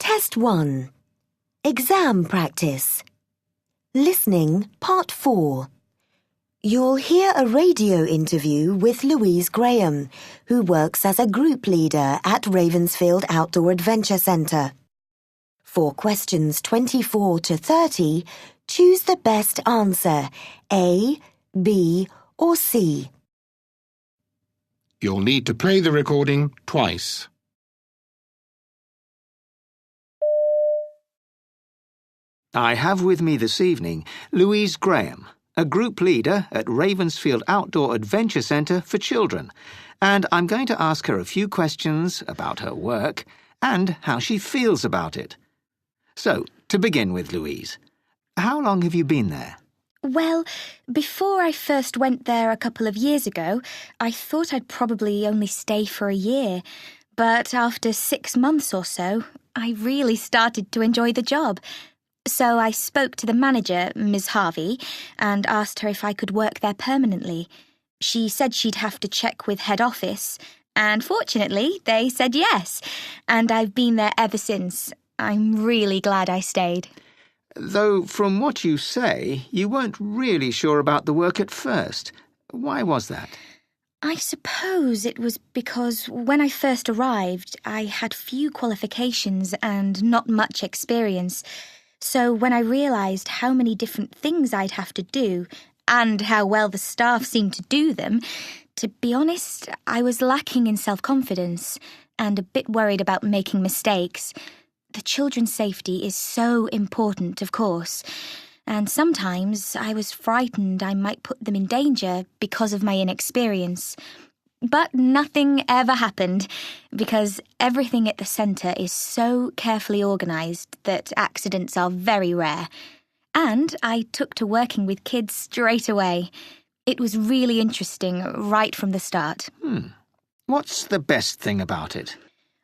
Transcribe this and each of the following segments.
Test 1. Exam practice. Listening, Part 4. You'll hear a radio interview with Louise Graham, who works as a group leader at Ravensfield Outdoor Adventure Centre. For questions 24 to 30, choose the best answer, A, B, or C. You'll need to play the recording twice. I have with me this evening Louise Graham, a group leader at Ravensfield Outdoor Adventure Centre for Children, and I'm going to ask her a few questions about her work and how she feels about it. So, to begin with, Louise, how long have you been there? Well, before I first went there a couple of years ago, I thought I'd probably only stay for a year. But after 6 months or so, I really started to enjoy the job. So I spoke to the manager, Ms. Harvey, and asked her if I could work there permanently. She said she'd have to check with head office, and fortunately, they said yes. And I've been there ever since. I'm really glad I stayed. Though, from what you say, you weren't really sure about the work at first. Why was that? I suppose it was because when I first arrived, I had few qualifications and not much experience. So when I realised how many different things I'd have to do, and how well the staff seemed to do them, to be honest, I was lacking in self-confidence and a bit worried about making mistakes. The children's safety is so important, of course, and sometimes I was frightened I might put them in danger because of my inexperience. But nothing ever happened, because everything at the centre is so carefully organised that accidents are very rare. And I took to working with kids straight away. It was really interesting right from the start. What's the best thing about it?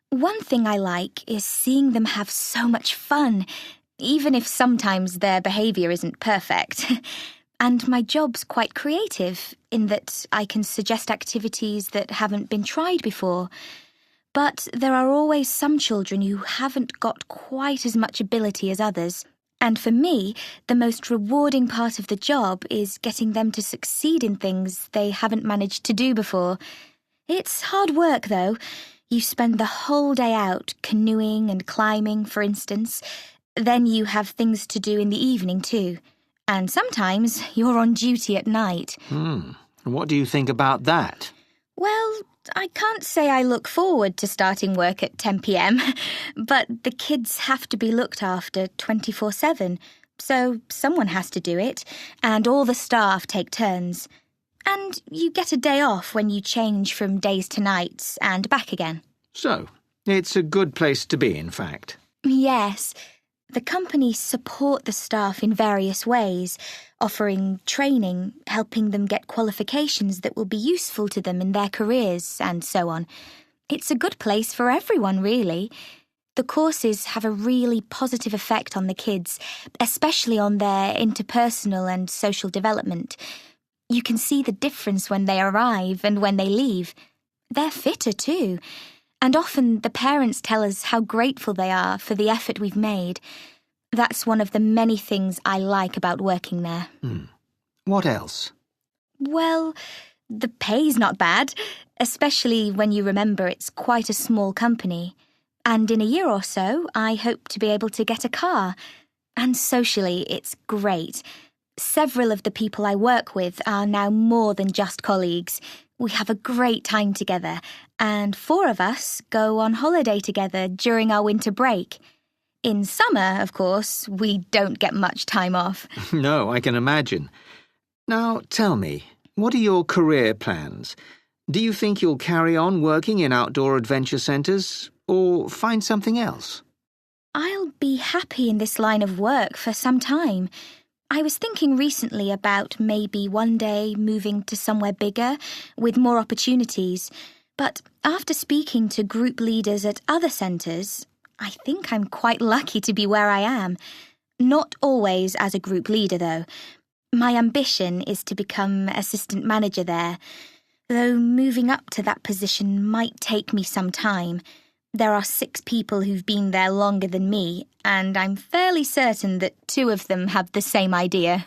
One thing I like is seeing them have so much fun, even if sometimes their behaviour isn't perfect. And my job's quite creative, in that I can suggest activities that haven't been tried before. But there are always some children who haven't got quite as much ability as others. And for me, the most rewarding part of the job is getting them to succeed in things they haven't managed to do before. It's hard work, though. You spend the whole day out canoeing and climbing, for instance. Then you have things to do in the evening too. And sometimes you're on duty at night. What do you think about that? Well, I can't say I look forward to starting work at 10 p.m, but the kids have to be looked after 24/7, so someone has to do it, and all the staff take turns. And you get a day off when you change from days to nights and back again. So, it's a good place to be, in fact. Yes. The company support the staff in various ways, offering training, helping them get qualifications that will be useful to them in their careers, and so on. It's a good place for everyone, really. The courses have a really positive effect on the kids, especially on their interpersonal and social development. You can see the difference when they arrive and when they leave. They're fitter too. And often the parents tell us how grateful they are for the effort we've made. That's one of the many things I like about working there. What else? Well, the pay's not bad, especially when you remember it's quite a small company. And in a year or so, I hope to be able to get a car. And socially, it's great. Several of the people I work with are now more than just colleagues. We have a great time together, and 4 of us go on holiday together during our winter break. In summer, of course, we don't get much time off. No, I can imagine. Now, tell me, what are your career plans? Do you think you'll carry on working in outdoor adventure centres, or find something else? I'll be happy in this line of work for some time. I was thinking recently about maybe one day moving to somewhere bigger, with more opportunities. But after speaking to group leaders at other centres, I think I'm quite lucky to be where I am. Not always as a group leader, though. My ambition is to become assistant manager there, though moving up to that position might take me some time. There are 6 people who've been there longer than me, and I'm fairly certain that 2 of them have the same idea.